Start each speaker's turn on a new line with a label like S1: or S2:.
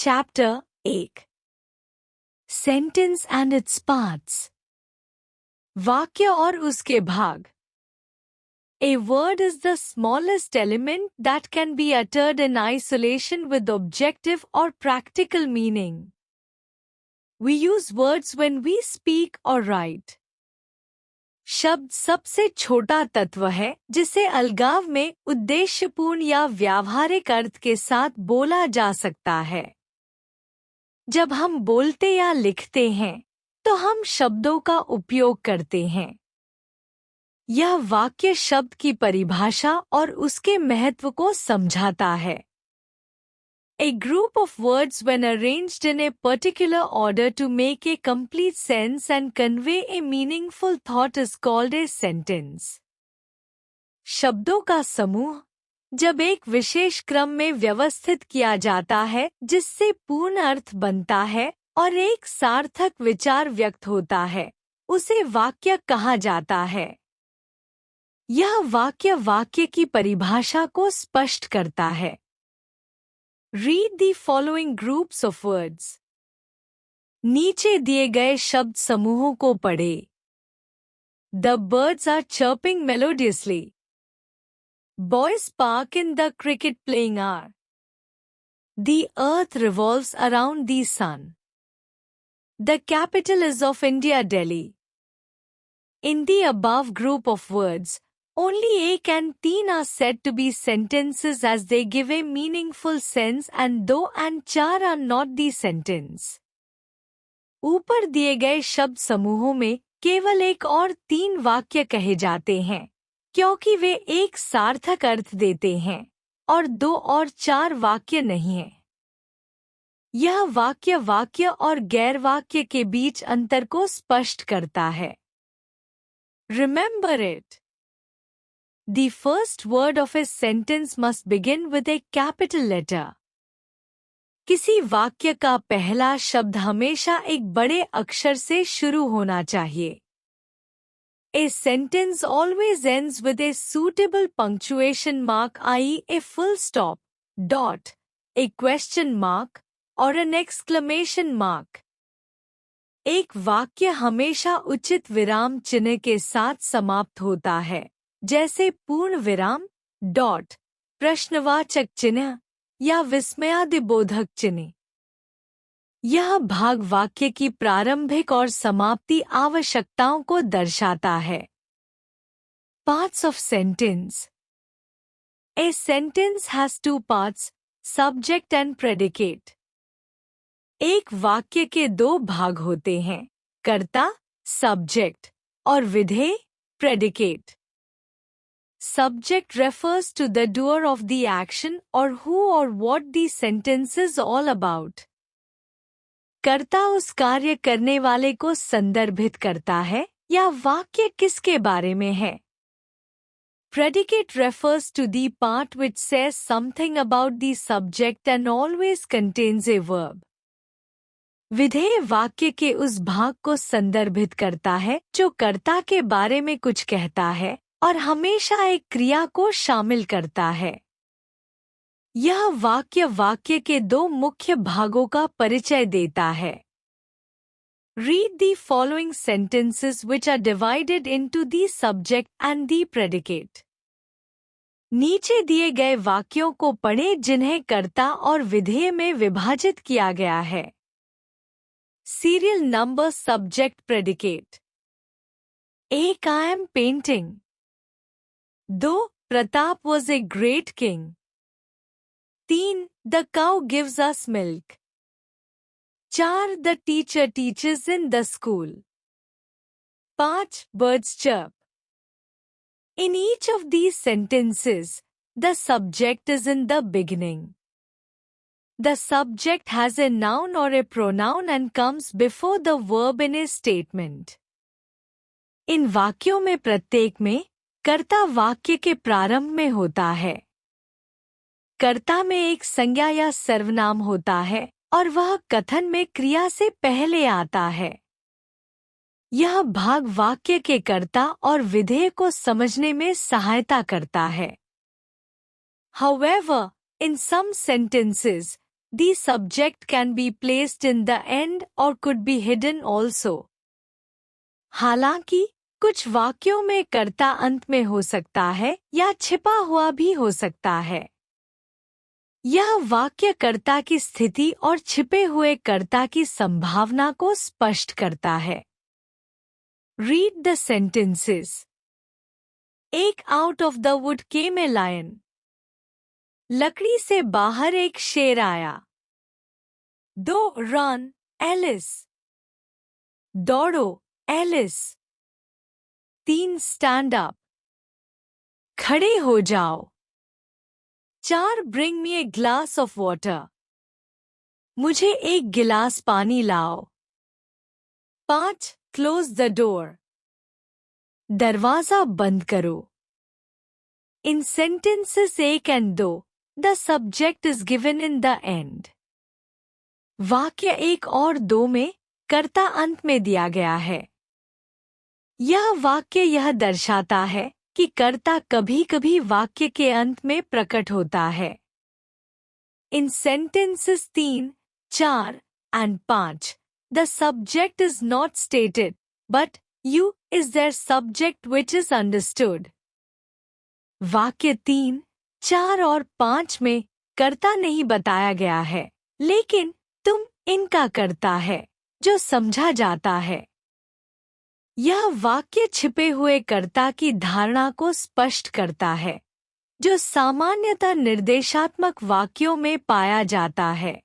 S1: Chapter 1 Sentence and its parts. वाक्य और उसके भाग. A word is the smallest element that can be uttered in isolation with objective or practical meaning. We use words when we speak or write. शब्द सबसे छोटा तत्व है जिसे अलगाव में उद्देश्यपूर्ण या व्यावहारिक अर्थ के साथ बोला जा सकता है. जब हम बोलते या लिखते हैं तो हम शब्दों का उपयोग करते हैं. यह वाक्य शब्द की परिभाषा और उसके महत्व को समझाता है. A group of words when arranged in a particular order to make a complete sense and convey a meaningful thought is called a sentence. शब्दों का समूह जब एक विशेष क्रम में व्यवस्थित किया जाता है जिससे पूर्ण अर्थ बनता है और एक सार्थक विचार व्यक्त होता है, उसे वाक्य कहा जाता है. यह वाक्य की परिभाषा को स्पष्ट करता है. Read the following groups of words. नीचे दिए गए शब्द समूहों को पढ़ें. The birds are chirping melodiously. Boys park in the cricket playing hour. The earth revolves around the sun. The capital is of India, Delhi. In the above group of words, only ek and teen are said to be sentences as they give a meaningful sense and do and char are not the sentence. ऊपर दिए गए शब्द समूहों में केवल एक और 3 वाक्य कहे जाते हैं क्योंकि वे एक सार्थक अर्थ देते हैं और 2 और 4 वाक्य नहीं हैं. यह वाक्य और गैर वाक्य के बीच अंतर को स्पष्ट करता है. Remember it. The first word of a sentence must begin with a capital letter. किसी वाक्य का पहला शब्द हमेशा एक बड़े अक्षर से शुरू होना चाहिए. A sentence always ends with a suitable punctuation mark, i.e. a full stop, dot, a question mark, or an exclamation mark. एक वाक्य हमेशा उचित विराम चिन्ह के साथ समाप्त होता है, जैसे पूर्ण विराम, डॉट, प्रश्नवाचक चिन्ह या विस्मयादिबोधक चिन्ह. यह भाग वाक्य की प्रारंभिक और समाप्ति आवश्यकताओं को दर्शाता है. Parts of sentence. A sentence has 2 parts, subject and predicate. एक वाक्य के 2 भाग होते हैं, कर्ता, subject, और विधेय, predicate. Subject refers to the doer of the action or who or what the sentence is all about. कर्ता उस कार्य करने वाले को संदर्भित करता है या वाक्य किसके बारे में है. Predicate refers to the part which says something about the subject and always contains a verb. विधेय वाक्य के उस भाग को संदर्भित करता है जो कर्ता के बारे में कुछ कहता है और हमेशा एक क्रिया को शामिल करता है. यह वाक्य के 2 मुख्य भागों का परिचय देता है. Read the following sentences which are divided into the subject and the predicate. नीचे दिए गए वाक्यों को पढ़ें जिन्हें कर्ता और विधेय में विभाजित किया गया है. Serial number subject predicate. 1. I am painting. 2. Pratap was a great king. 3. The cow gives us milk. 4. The teacher teaches in the school. 5. Birds chirp. In each of these sentences, the subject is in the beginning. The subject has a noun or a pronoun and comes before the verb in a statement. इन वाक्यों में प्रत्येक में कर्ता वाक्य के प्रारंभ में होता है. कर्ता में एक संज्ञा या सर्वनाम होता है और वह कथन में क्रिया से पहले आता है. यह भाग वाक्य के कर्ता और विधेय को समझने में सहायता करता है. However, in some sentences, The subject can be placed in the end or could be hidden also. हालांकि कुछ वाक्यों में कर्ता अंत में हो सकता है या छिपा हुआ भी हो सकता है। यह वाक्य कर्ता की स्थिति और छिपे हुए कर्ता की संभावना को स्पष्ट करता है। Read the sentences. एक out of the wood came a lion. लकड़ी से बाहर एक शेर आया। 2 run, Alice. दौड़ो, एलिस। 3 stand up. खड़े हो जाओ। 4 bring me a glass of water. मुझे एक गिलास पानी लाओ। 5 close the door. दरवाजा बंद करो। In sentences 1 and 2, the subject is given in the end. वाक्य 1 और 2 में कर्ता अंत में दिया गया है। यह वाक्य यह दर्शाता है कि कर्ता कभी-कभी वाक्य के अंत में प्रकट होता है। In sentences 3, 4 and 5, the subject is not stated, but you is their subject which is understood. वाक्य 3, 4 और 5 में कर्ता नहीं बताया गया है, लेकिन तुम इनका कर्ता है, जो समझा जाता है। यह वाक्य छिपे हुए कर्ता की धारणा को स्पष्ट करता है, जो सामान्यतः निर्देशात्मक वाक्यों में पाया जाता है।